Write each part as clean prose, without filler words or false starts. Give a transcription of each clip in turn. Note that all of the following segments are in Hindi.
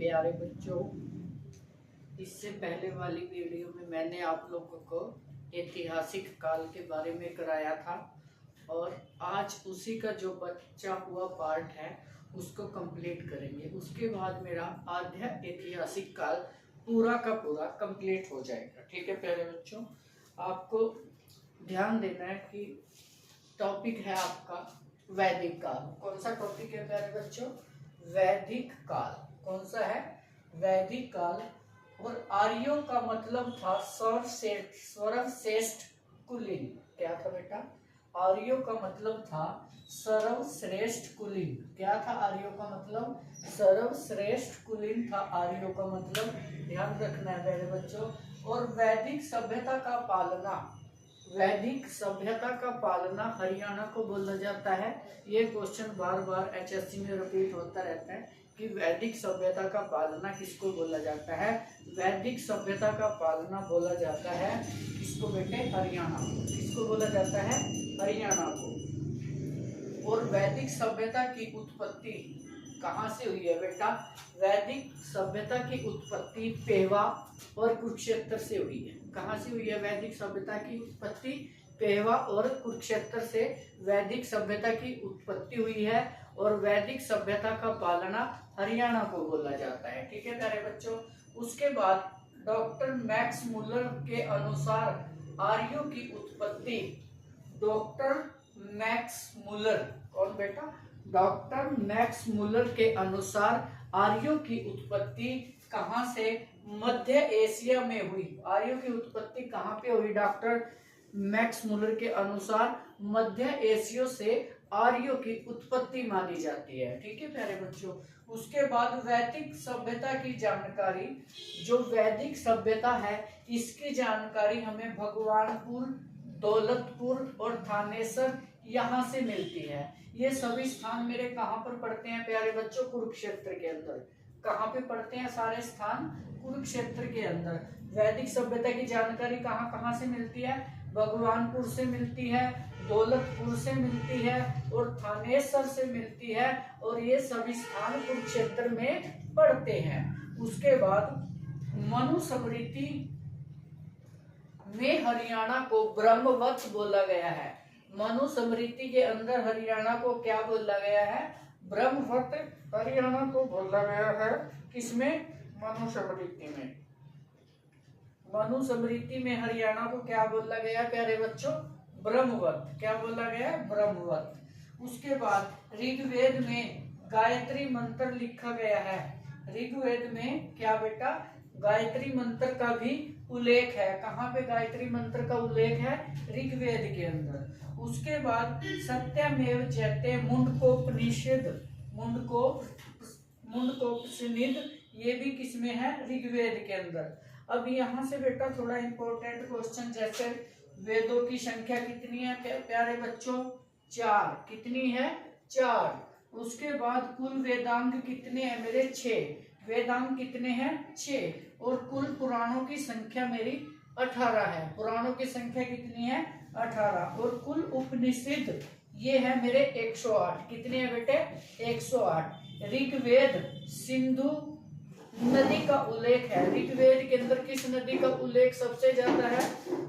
प्यारे बच्चों, इससे पहले वाली वीडियो में मैंने आप लोगों को ऐतिहासिक काल के बारे में कराया था और आज उसी का जो बचा हुआ पार्ट है उसको कंप्लीट करेंगे। उसके बाद मेरा आधा ऐतिहासिक काल पूरा का पूरा कंप्लीट हो जाएगा। ठीक है प्यारे बच्चों, आपको ध्यान देना है कि टॉपिक है आपका वैदिक काल। कौन सा टॉपिक है प्यारे बच्चों? वैदिक काल। कौन सा है? वैदिक काल। और आर्यों का मतलब था सर्वश्रेष्ठ कुलीन। क्या था बेटा? आर्यों का मतलब था सर्वश्रेष्ठ कुलीन। क्या था आर्यों का मतलब? सर्वश्रेष्ठ कुलीन था आर्यों का मतलब। ध्यान रखना है मेरे बच्चों। और वैदिक सभ्यता का पालना, वैदिक सभ्यता का पालना हरियाणा को बोला जाता है। ये क्वेश्चन बार बार एचएससी में रिपीट होता रहता है कि वैदिक सभ्यता का पालना किसको बोला जाता है? वैदिक सभ्यता का पालना बोला जाता है किसको बेटे? हरियाणा। किसको बोला जाता है? हरियाणा को। और वैदिक सभ्यता की उत्पत्ति कहाँ से हुई है बेटा? वैदिक सभ्यता की उत्पत्ति पेवा और कुरुक्षेत्र से हुई है। कहाँ से हुई है वैदिक सभ्यता की उत्पत्ति? पेवा और कुरुक्षेत्र से वैदिक सभ्यता की उत्पत्ति हुई है। और वैदिक सभ्यता का पालना हरियाणा को बोला जाता है। ठीक है प्यारे बच्चों। उसके बाद डॉक्टर मैक्स मुलर के अनुसार आर्यों की उत्पत्ति, डॉक्टर मैक्स मुलर, कौन बेटा? डॉक्टर मैक्स मुलर के अनुसार आर्यों की उत्पत्ति कहाँ से? मध्य एशिया में हुई। आर्यों की उत्पत्ति कहाँ पे हुई? डॉक्टर मैक्स मुलर के अनुसार मध्य एशिया से आर्यों की उत्पत्ति मानी जाती है। ठीक है प्यारे बच्चों। उसके बाद वैदिक सभ्यता की जानकारी, जो वैदिक सभ्यता है इसकी जानकारी हमें भगवानपुर, दौलतपुर और थानेसर यहाँ से मिलती है। ये सभी स्थान मेरे कहाँ पर पड़ते हैं प्यारे बच्चों? कुरुक्षेत्र के अंदर। कहाँ पे पड़ते हैं सारे स्थान? कुरुक्षेत्र के अंदर। वैदिक सभ्यता की जानकारी कहाँ कहाँ से मिलती है? भगवानपुर से मिलती है, दौलतपुर से मिलती है और थानेसर से मिलती है। और ये सभी स्थान कुरुक्षेत्र में पड़ते हैं। उसके बाद मनुस्मृति में हरियाणा को ब्रह्मवत बोला गया है। मनुस्मृति के अंदर हरियाणा को क्या बोला गया है? ब्रह्मवत हरियाणा को बोला गया है। किसमें? मनुस्मृति में। मनुस्मृति में हरियाणा को क्या बोला गया प्यारे बच्चों? ब्रह्मवत। क्या बोला गया? ब्रह्मवत। उसके बाद ऋग्वेद में गायत्री मंत्र लिखा गया है। ऋग्वेद में क्या बेटा? गायत्री मंत्र का भी उल्लेख है। कहाँ पे गायत्री मंत्र का उल्लेख है? ऋग्वेद के अंदर। उसके बाद सत्यमेव जयते मुंडकोपनिषद, मुंडकोपनिषद ये भी किसमें है? ऋग्वेद के अंदर। अब यहाँ से बेटा थोड़ा इंपॉर्टेंट क्वेश्चन, जैसे वेदों की संख्या कितनी है प्यारे बच्चों? 4। कितनी है? 4। उसके बाद कुल वेदांग कितने हैं मेरे? 6। वेदांग कितने हैं? 6। और कुल पुराणों की संख्या मेरी 18 है। पुराणों की संख्या कितनी है? 18। और कुल उपनिषद ये है मेरे 108। कितने हैं बेटे? 108। ऋग्वेद सिंधु नदी का उल्लेख है। ऋग्वेद के अंदर किस नदी का उल्लेख सबसे ज्यादा है?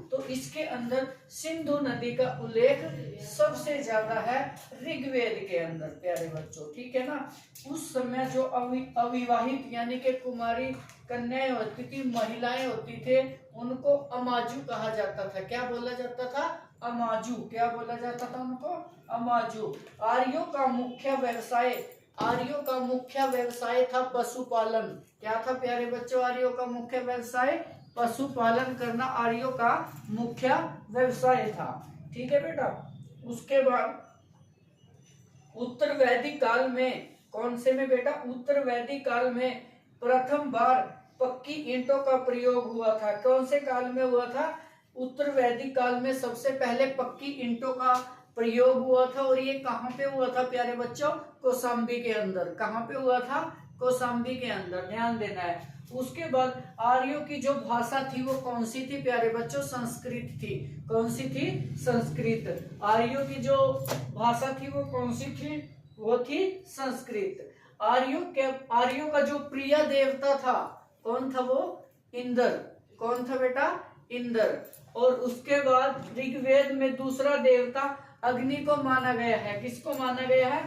तो इसके अंदर सिंधु नदी का उल्लेख सबसे ज्यादा है ऋग्वेद के अंदर प्यारे बच्चों। ठीक है ना। उस समय जो अविवाहित यानी कि कुमारी कन्याएं होती थी, महिलाएं होती थे, उनको अमाजू कहा जाता था। क्या बोला जाता था? अमाजू। क्या बोला जाता था उनको? अमाजू। आर्यों का मुख्य व्यवसाय था पशुपालन। क्या था प्यारे बच्चों? आर्यों का मुख्य व्यवसाय पशुपालन करना आर्यों का मुख्य व्यवसाय था। ठीक है बेटा। उसके बाद उत्तर वैदिक काल में, कौन से में बेटा? उत्तर वैदिक काल में प्रथम बार पक्की ईंटों का प्रयोग हुआ था। कौन से काल में हुआ था? उत्तर वैदिक काल में सबसे पहले पक्की ईंटों का प्रयोग हुआ था। और ये कहाँ पे हुआ था प्यारे बच्चों? कौशाम्बी के अंदर। कहाँ पे हुआ था? कौशाम्बी के अंदर। ध्यान देना है। उसके बाद आर्यों की जो भाषा थी वो कौन सी थी प्यारे बच्चों? संस्कृत थी। कौन सी थी? संस्कृत। आर्यों की जो भाषा थी वो कौन सी थी? वो थी संस्कृत। आर्यों का जो प्रिय देवता था कौन था? वो इंद्र। कौन था बेटा? इंद्र। और उसके बाद ऋग्वेद में दूसरा देवता अग्नि को माना गया है। किसको माना गया है?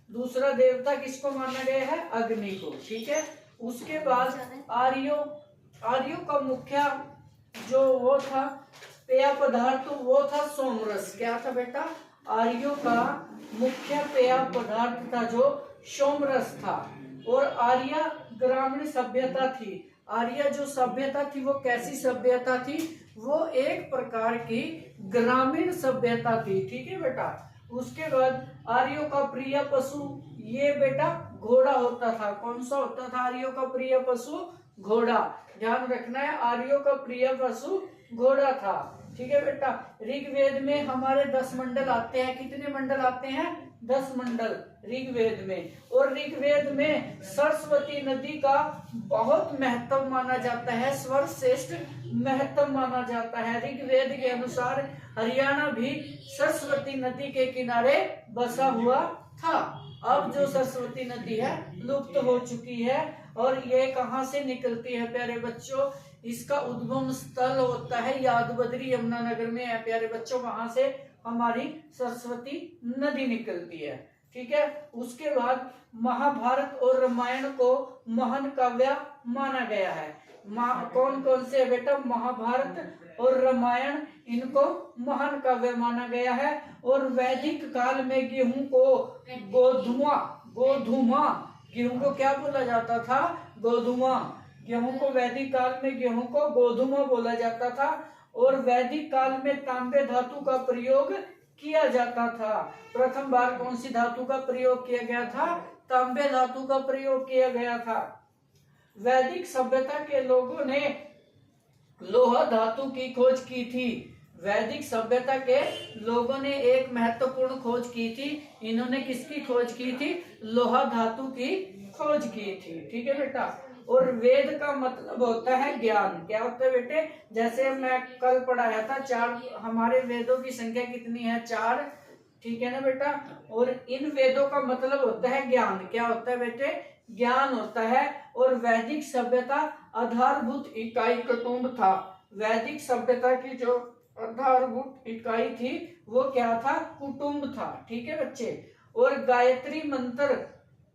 दूसरा देवता किसको माना गया है? अग्नि को। ठीक है। उसके बाद आर्यों का मुख्य जो वो था पेय पदार्थ वो था सोमरस। क्या था बेटा? आर्यों का मुख्य पेय पदार्थ था जो सोमरस था। और आर्य ग्रामीण सभ्यता थी। आर्य जो सभ्यता थी वो कैसी सभ्यता थी? वो एक प्रकार की ग्रामीण सभ्यता थी। ठीक है बेटा। उसके बाद आर्यों का प्रिय पशु ये बेटा घोड़ा होता था। कौन सा होता था आर्यों का प्रिय पशु? घोड़ा। ध्यान रखना है, आर्यों का प्रिय पशु घोड़ा था। ठीक है बेटा। ऋग्वेद में हमारे 10 मंडल आते हैं। कितने मंडल आते हैं? 10 मंडल ऋग्वेद में। और ऋग्वेद में सरस्वती नदी का बहुत महत्व माना जाता है, सर्वश्रेष्ठ महत्व माना जाता है। ऋग्वेद के अनुसार हरियाणा भी सरस्वती नदी के किनारे बसा हुआ था। अब जो सरस्वती नदी है लुप्त हो चुकी है। और ये कहाँ से निकलती है प्यारे बच्चों? इसका उद्गम स्थल होता है यादवद्री यमुनानगर में है प्यारे बच्चों। वहां से हमारी सरस्वती नदी निकलती है। ठीक है। उसके बाद महाभारत और रामायण को महान काव्य माना गया है। कौन कौन से है बेटा? महाभारत और रामायण, इनको महान काव्य माना गया है। और वैदिक काल में गेहूं को गोधुमा, गेहूं को क्या बोला जाता था? गोधुमा। गेहूं को वैदिक काल में गेहूं को गोधुमा बोला जाता था। और वैदिक काल में तांबे धातु का प्रयोग किया जाता था। प्रथम बार कौन सी धातु का प्रयोग किया गया था? तांबे धातु का प्रयोग किया गया था। वैदिक सभ्यता के लोगों ने लोहा धातु की खोज की थी। वैदिक सभ्यता के लोगों ने एक महत्वपूर्ण खोज की थी। इन्होंने किसकी खोज की थी? लोहा धातु की खोज की थी। ठीक है बेटा। और वेद का मतलब होता है ज्ञान। क्या होता है बेटे? जैसे मैं कल पढ़ाया था 4 हमारे वेदों की संख्या कितनी है? 4। ठीक है ना बेटा। और इन वेदों का मतलब होता है ज्ञान। क्या होता है बेटे? ज्ञान होता है। और वैदिक सभ्यता आधारभूत इकाई कुटुंब था। वैदिक सभ्यता की जो आधारभूत इकाई थी वो क्या था? कुटुंब था। ठीक है बच्चे। और गायत्री मंत्र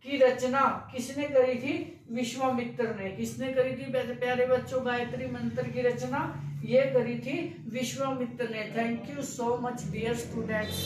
की रचना किसने करी थी? विश्वामित्र ने। किसने करी थी प्यारे बच्चों गायत्री मंत्र की रचना? ये करी थी विश्वामित्र ने। Thank you so much dear students.